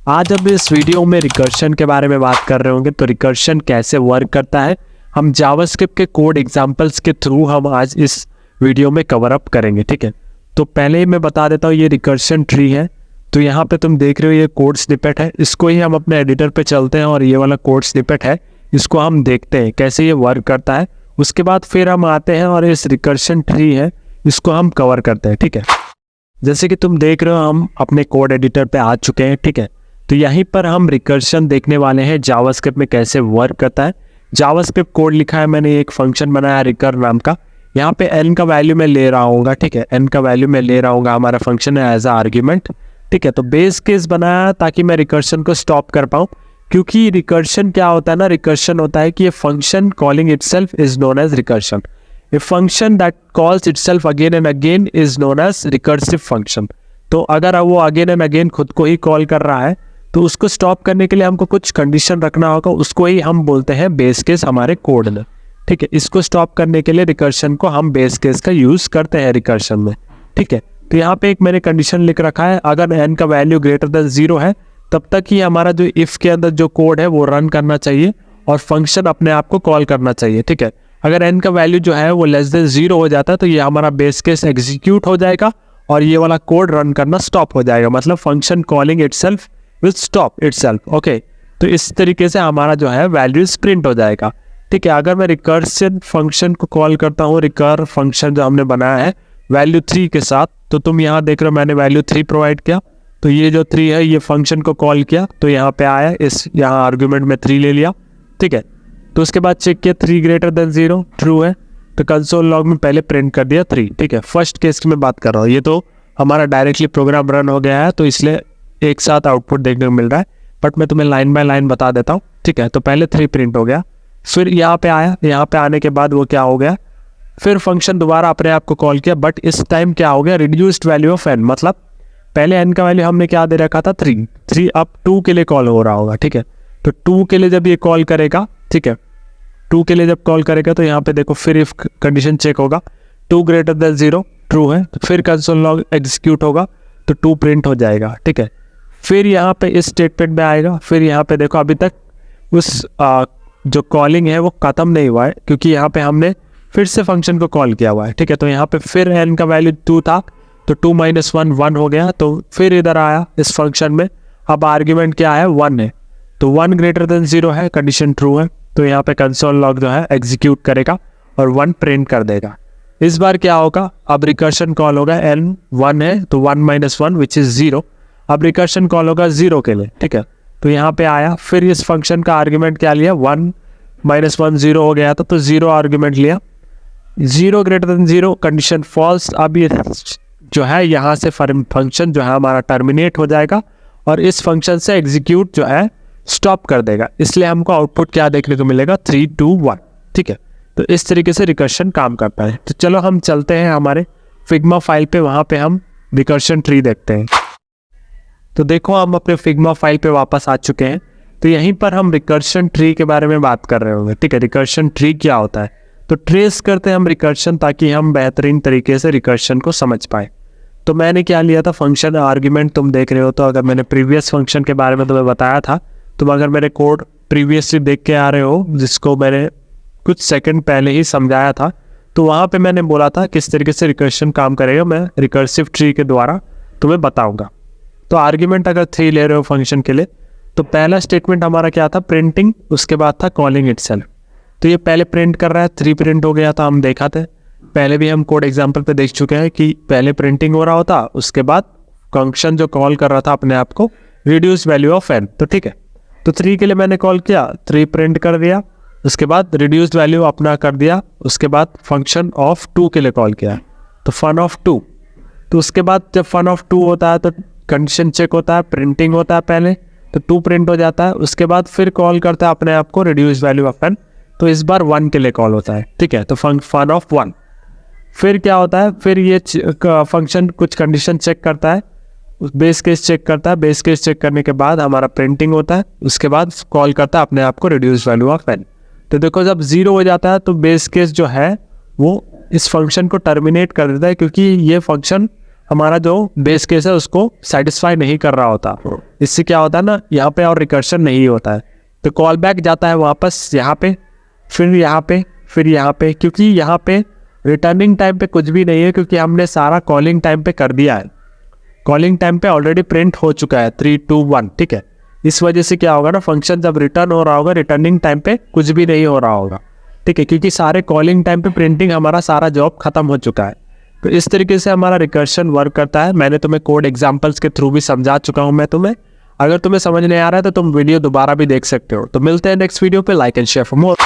आज हम इस वीडियो में रिकर्शन के बारे में बात कर रहे होंगे। तो रिकर्शन कैसे वर्क करता है हम जावास्क्रिप्ट के कोड एग्जांपल्स के थ्रू हम आज इस वीडियो में कवर अप करेंगे, ठीक है। तो पहले ही मैं बता देता हूँ, ये रिकर्शन ट्री है। तो यहाँ पे तुम देख रहे हो ये कोड स्निपेट है, इसको ही हम अपने एडिटर पे चलते हैं और ये वाला कोड स्निपेट है, इसको हम देखते हैं कैसे ये वर्क करता है। उसके बाद फिर हम आते हैं और इस रिकर्शन ट्री है इसको हम कवर करते हैं, ठीक है। जैसे कि तुम देख रहे हो हम अपने कोड एडिटर पे आ चुके हैं, ठीक है। तो यहीं पर हम रिकर्शन देखने वाले हैं जावास्क्रिप्ट में कैसे वर्क करता है। जावास्क्रिप्ट कोड लिखा है मैंने, एक फंक्शन बनाया रिकर नाम का। यहाँ पे n का वैल्यू मैं ले रहा हूँगा, ठीक है। n का वैल्यू मैं ले रहा हूँगा, हमारा फंक्शन है एज अ आर्ग्यूमेंट, ठीक है। तो बेस केस बनाया ताकि मैं रिकर्शन को स्टॉप कर पाऊँ, क्योंकि रिकर्शन क्या होता है ना, रिकर्शन होता है कि ये function calling itself is known as recursion. A function that calls itself again and again is known as recursive function। तो अगर वो अगेन एंड अगेन खुद को ही कॉल कर रहा है तो उसको स्टॉप करने के लिए हमको कुछ कंडीशन रखना होगा, उसको ही हम बोलते हैं बेस केस हमारे कोड में, ठीक है। इसको स्टॉप करने के लिए रिकर्शन को हम बेस केस का यूज करते हैं रिकर्शन में, ठीक है। तो यहाँ पे एक मैंने कंडीशन लिख रखा है, अगर n का वैल्यू ग्रेटर देन 0 है तब तक ही हमारा जो इफ के अंदर जो कोड है वो रन करना चाहिए और फंक्शन अपने आप को कॉल करना चाहिए, ठीक है। अगर n का वैल्यू जो है वो लेस देन 0 हो जाता है तो ये हमारा बेस केस एग्जीक्यूट हो जाएगा और ये वाला कोड रन करना स्टॉप हो जाएगा, मतलब function calling itself will stop itself, okay. तो इस तरीके से हमारा जो है वैल्यूज प्रिंट हो जाएगा, ठीक है। अगर मैं रिकर्शन फंक्शन को कॉल करता हूँ, रिकर फंक्शन जो हमने बनाया है वैल्यू 3 के साथ, तो तुम यहाँ देख रहे हो मैंने वैल्यू 3 प्रोवाइड किया। तो ये जो 3 है ये फंक्शन को कॉल किया तो यहाँ पे आया, इस यहाँ आर्ग्यूमेंट में 3 ले लिया, ठीक है। तो उसके बाद चेक किया 3 ग्रेटर देन 0 ट्रू है, तो कंसोल लॉग में पहले प्रिंट कर दिया 3, ठीक है। फर्स्ट केस की मैं बात कर रहा हूँ, ये तो हमारा डायरेक्टली प्रोग्राम रन हो गया है तो इसलिए एक साथ आउटपुट देखने को मिल रहा है, बट मैं तुम्हें लाइन बाय लाइन बता देता हूँ, ठीक है। तो पहले 3 प्रिंट हो गया, फिर यहाँ पे आया, यहाँ पे आने के बाद वो क्या हो गया, फिर फंक्शन दोबारा अपने आप को कॉल किया, बट इस टाइम क्या हो गया, रिड्यूस्ड वैल्यू ऑफ n, मतलब पहले n का वैल्यू हमने क्या दे रखा था 3 अब 2 के लिए कॉल हो रहा होगा, ठीक है। तो 2 के लिए जब ये कॉल करेगा, ठीक है, 2 के लिए जब कॉल करेगा तो यहाँ पे देखो फिर इफ कंडीशन चेक होगा, 2 ग्रेटर देन 0 ट्रू है, तो फिर कंसोल लॉग एग्जीक्यूट होगा तो 2 प्रिंट हो जाएगा, ठीक है। फिर यहाँ पे इस स्टेटमेंट में आएगा, फिर यहाँ पे देखो अभी तक उस जो कॉलिंग है वो खत्म नहीं हुआ है क्योंकि यहाँ पे हमने फिर से फंक्शन को कॉल किया हुआ है, ठीक है। तो यहाँ पे फिर n का वैल्यू 2 था तो 2 - 1 1 हो गया, तो फिर इधर आया इस फंक्शन में, अब आर्ग्यूमेंट क्या है 1 है, तो 1 ग्रेटर देन 0 है, कंडीशन ट्रू है, तो यहाँ पे कंसोल लॉग जो है एग्जीक्यूट करेगा और 1 प्रिंट कर देगा। इस बार क्या होगा, अब रिकर्शन कॉल होगा, n 1 है तो 1 - 1 विच इज 0, अब रिकर्शन कॉल होगा 0 के लिए, ठीक है। तो यहाँ पे आया, फिर इस फंक्शन का आर्ग्यूमेंट क्या लिया, 1 - 1 0 हो गया था तो 0 आर्ग्यूमेंट लिया, 0 ग्रेटर देन 0 कंडीशन फॉल्स। अब ये जो है यहाँ से फंक्शन जो है हमारा टर्मिनेट हो जाएगा और इस फंक्शन से एग्जीक्यूट जो है स्टॉप कर देगा, इसलिए हमको आउटपुट क्या देखने को मिलेगा 3 2 1, ठीक है। तो इस तरीके से रिकर्शन काम करता है। तो चलो हम चलते हैं हमारे फिग्मा फाइल पे, वहाँ पे हम रिकर्शन ट्री देखते हैं। तो देखो हम अपने फिग्मा फाइल पे वापस आ चुके हैं, तो यहीं पर हम रिकर्शन ट्री के बारे में बात कर रहे होंगे, ठीक है। रिकर्शन ट्री क्या होता है, तो ट्रेस करते हैं हम रिकर्शन ताकि हम बेहतरीन तरीके से रिकर्शन को समझ पाए। तो मैंने क्या लिया था, फंक्शन आर्ग्यूमेंट तुम देख रहे हो, तो अगर मैंने प्रीवियस फंक्शन के बारे में तुम्हें बताया था, तुम अगर मेरे कोड प्रीवियसली देख के आ रहे हो जिसको मैंने कुछ सेकंड पहले ही समझाया था, तो वहाँ पे मैंने बोला था किस तरीके से रिकर्शन काम करेगा, मैं रिकर्सिव ट्री के द्वारा तुम्हें बताऊंगा। तो आर्ग्यूमेंट अगर 3 ले रहे हो फंक्शन के लिए, तो पहला स्टेटमेंट हमारा क्या था, प्रिंटिंग, उसके बाद था कॉलिंग इटसेल्फ। तो ये पहले प्रिंट कर रहा है, 3 प्रिंट हो गया था, हम देखा थे पहले भी, हम कोड एग्जाम्पल पे देख चुके हैं कि पहले प्रिंटिंग हो रहा होता, उसके बाद फंक्शन जो कॉल कर रहा था अपने आप को रिड्यूस वैल्यू ऑफ n, तो ठीक है। तो 3 के लिए मैंने कॉल किया, 3 प्रिंट कर दिया, उसके बाद रिड्यूस्ड वैल्यू अपना कर दिया, उसके बाद फंक्शन ऑफ 2 के लिए कॉल किया, तो फन ऑफ 2। तो उसके बाद जब फन ऑफ 2 होता है तो कंडीशन चेक होता है, प्रिंटिंग होता है पहले, तो 2 प्रिंट हो जाता है, उसके बाद फिर कॉल करता है अपने आप को रिड्यूस वैल्यू ऑफ n, तो इस बार 1 के लिए कॉल होता है, ठीक है। तो फन ऑफ 1, फिर क्या होता है, फिर ये फंक्शन कुछ कंडीशन चेक करता है, बेस केस चेक करता है, बेस केस चेक करने के बाद हमारा प्रिंटिंग होता है, उसके बाद कॉल करता है अपने आप को रिड्यूस वैल्यू ऑफ n। तो देखो जब 0 हो जाता है तो बेस केस जो है वो इस फंक्शन को टर्मिनेट कर देता है, क्योंकि ये फंक्शन हमारा जो बेस केस है उसको सेटिस्फाई नहीं कर रहा होता। इससे क्या होता है ना, यहाँ पे और रिकर्शन नहीं होता है। तो कॉल बैक जाता है वापस यहाँ पे, फिर यहाँ पे, फिर यहाँ पे, क्योंकि यहाँ पे रिटर्निंग टाइम पे कुछ भी नहीं है, क्योंकि हमने सारा कॉलिंग टाइम पे कर दिया है। कॉलिंग टाइम पे ऑलरेडी प्रिंट हो चुका है 3 2 1, ठीक है। इस वजह से क्या होगा ना, फंक्शन जब रिटर्न हो रहा होगा रिटर्निंग टाइम पे कुछ भी नहीं हो रहा होगा, ठीक है, क्योंकि सारे कॉलिंग टाइम पे प्रिंटिंग हमारा सारा जॉब खत्म हो चुका है। तो इस तरीके से हमारा रिकर्शन वर्क करता है। मैंने तुम्हें कोड एग्जांपल्स के थ्रू भी समझा चुका हूं मैं तुम्हें। अगर तुम्हें समझ नहीं आ रहा है तो तुम वीडियो दोबारा भी देख सकते हो। तो मिलते हैं नेक्स्ट वीडियो पे। Like and share for more.